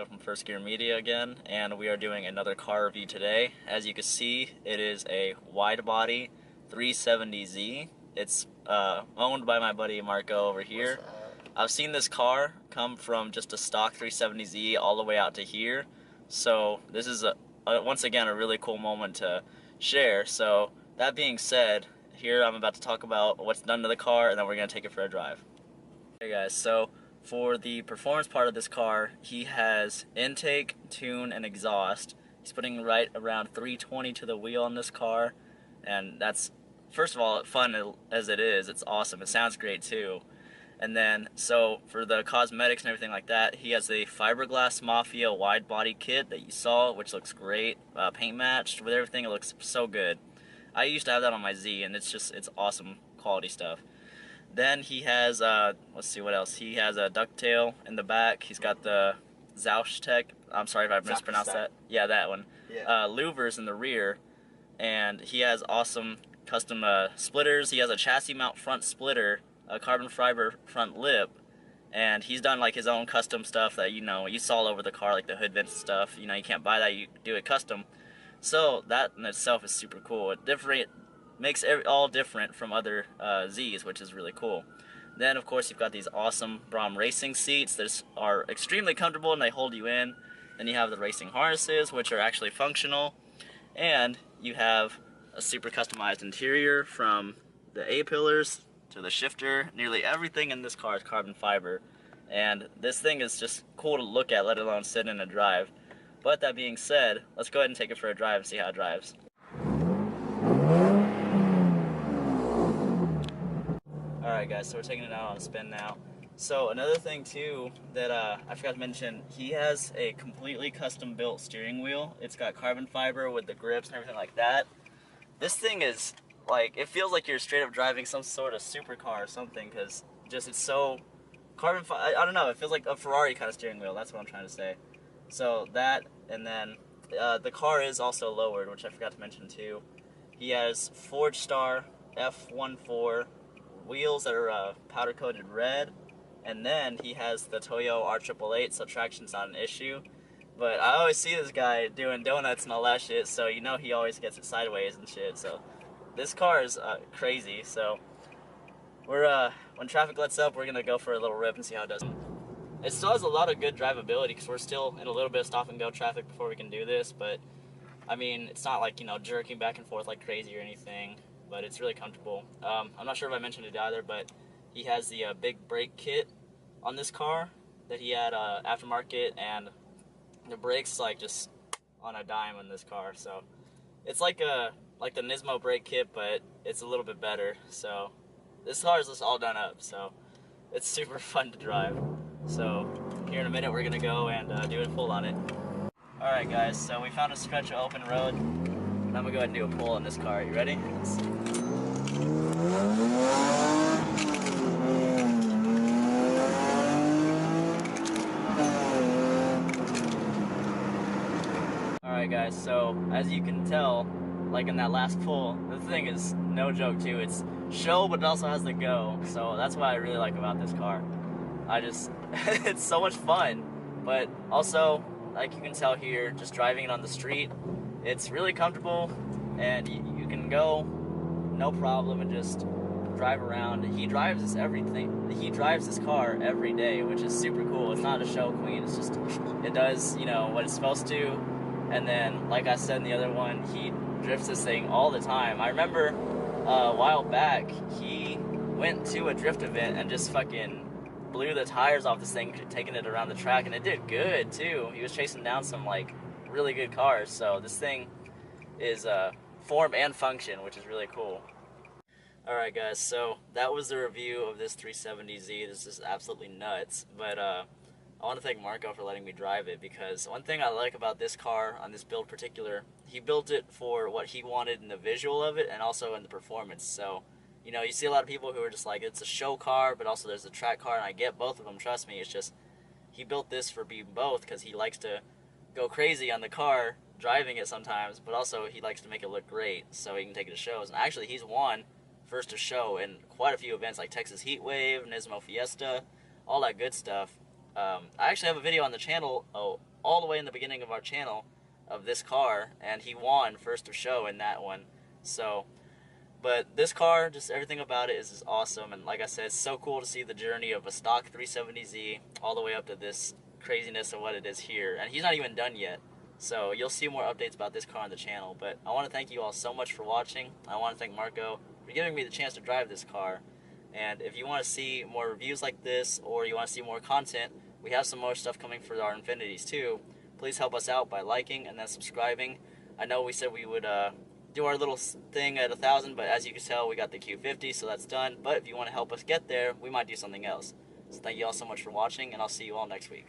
from First Gear Media again, and we are doing another car review today. As you can see, it is a Widebody 370Z. It's owned by my buddy Marco over here. I've seen this car come from just a stock 370Z all the way out to here, so this is once again a really cool moment to share. So that being said, here I'm about to talk about what's done to the car, and then we're going to take it for a drive. Hey guys, so for the performance part of this car, he has intake, tune, and exhaust. He's putting right around 320 to the wheel on this car, and that's, first of all, fun as it is, it's awesome. It sounds great too. And then, so for the cosmetics and everything like that, he has the Fiberglass Mafia wide body kit that you saw, which looks great, paint matched with everything. It looks so good. I used to have that on my Z, and it's awesome quality stuff. Then he has, let's see what else. He has a ducktail in the back. He's got the Zauschtech, I'm sorry if I mispronounced that. Yeah, that one. Yeah. Louvers in the rear, and he has awesome custom splitters. He has a chassis mount front splitter, a carbon fiber front lip, and he's done like his own custom stuff that, you know, you saw all over the car, like the hood vents and stuff. You know, you can't buy that, you do it custom. So that in itself is super cool. It makes all different from other Zs, which is really cool. Then of course you've got these awesome Brom racing seats that are extremely comfortable and they hold you in. Then you have the racing harnesses, which are actually functional, and you have a super customized interior from the A-pillars to the shifter. Nearly everything in this car is carbon fiber, and this thing is just cool to look at, let alone sit in and drive. But that being said, let's go ahead and take it for a drive and see how it drives. Alright guys, so we're taking it out on a spin now. So another thing too that I forgot to mention, he has a completely custom built steering wheel. It's got carbon fiber with the grips and everything like that. This thing is like, it feels like you're straight up driving some sort of supercar or something, because just it's so carbon fiber. I don't know, it feels like a Ferrari kind of steering wheel, that's what I'm trying to say. So that, and then the car is also lowered, which I forgot to mention too. He has Forge Star F14 wheels that are powder coated red, and then he has the Toyo R888, so traction's not an issue. But I always see this guy doing donuts and all that shit, so you know he always gets it sideways and shit. So this car is crazy. So we're when traffic lets up, we're gonna go for a little rip and see how it does. It still has a lot of good drivability because we're still in a little bit of stop and go traffic before we can do this, but I mean, it's not like, you know, jerking back and forth like crazy or anything, but it's really comfortable. I'm not sure if I mentioned it either, but he has the big brake kit on this car that he had aftermarket, and the brakes like just on a dime on this car. So it's like the Nismo brake kit, but it's a little bit better. So this car is just all done up, so it's super fun to drive. So here in a minute we're gonna go and do a pull on it. Alright guys, so we found a stretch of open road, and I'm gonna go ahead and do a pull on this car. You ready? Let's see. Alright guys, so as you can tell, like in that last pull, this thing is no joke too. It's show, but it also has the go, so that's what I really like about this car. It's so much fun, but also, like you can tell here, just driving it on the street, it's really comfortable, and you can go no problem and just drive around. He drives this car every day, which is super cool. It's not a show queen, it's just, it does, you know, what it's supposed to. And then, like I said in the other one, he drifts this thing all the time. I remember a while back, he went to a drift event and just fucking blew the tires off this thing, taking it around the track, and it did good too. He was chasing down some like really good cars, so this thing is form and function, which is really cool. Alright guys, so that was the review of this 370Z. This is absolutely nuts, but I want to thank Marco for letting me drive it, because one thing I like about this car, on this build particular, he built it for what he wanted in the visual of it and also in the performance. So, you know, you see a lot of people who are just like, it's a show car, but also there's a track car, and I get both of them, trust me. It's just, he built this for being both, because he likes to go crazy on the car, driving it sometimes, but also he likes to make it look great, so he can take it to shows. And actually, he's won first to show in quite a few events, like Texas Heat Wave, Nismo Fiesta, all that good stuff. I actually have a video on the channel all the way in the beginning of our channel of this car, and he won first of show in that one. So, but this car, just everything about it is just awesome, and like I said, it's so cool to see the journey of a stock 370Z all the way up to this craziness of what it is here, and he's not even done yet. So you'll see more updates about this car on the channel, but I want to thank you all so much for watching. I want to thank Marco for giving me the chance to drive this car. And if you want to see more reviews like this, or you want to see more content, we have some more stuff coming for our Infinities too. Please help us out by liking and then subscribing. I know we said we would do our little thing at 1,000, but as you can tell, we got the Q50, so that's done. But if you want to help us get there, we might do something else. So thank you all so much for watching, and I'll see you all next week.